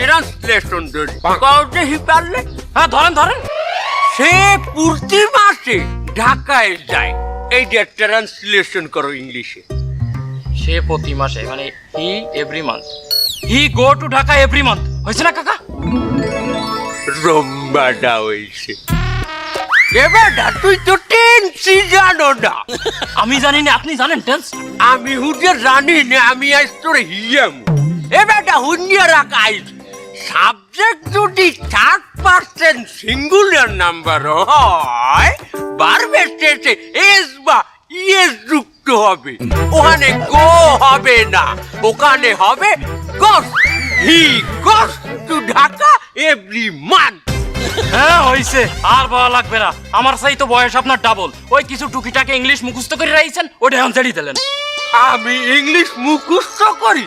Translation ধরি কওতে হি পারলে হ্যাঁ ধরেন ধরেন। সে প্রতি মাসে ঢাকায় যায় এইটা ট্রান্সলেশন করো ইংলিশে সে প্রতি মাসে মানে he every month, he go to Dhaka every month. হয়েছে না কাকা? রম্বাটা হয়েছে এবারটা তুই তো টেন্সই জানো না আমি জানি না, আপনি জানেন টেন্স? আমি হুজে জানি না আমি আজ তোর হিয়াম এবারটা হুন্ডিয়া রাখ আইজ সাবজেক্ট যদি 3% সিঙ্গুলার নাম্বার হয় বারবে শেষে এস বা ইয়েস যুক্ত হবে ওখানে গো হবে না ওখানে হবে গস হি গস টু ঢাকা এভরি মান্থ হ্যাঁ হয়েছে, আর বলা লাগবে না। আমার চাই তো বয়স আপনার ডাবল। ওই কিছু টুকিটাকে ইংলিশ মুখস্থ করে রাখছেন, ওটা এখন ছেড়ে দিলেন। আমি ইংলিশ মুখস্থ করি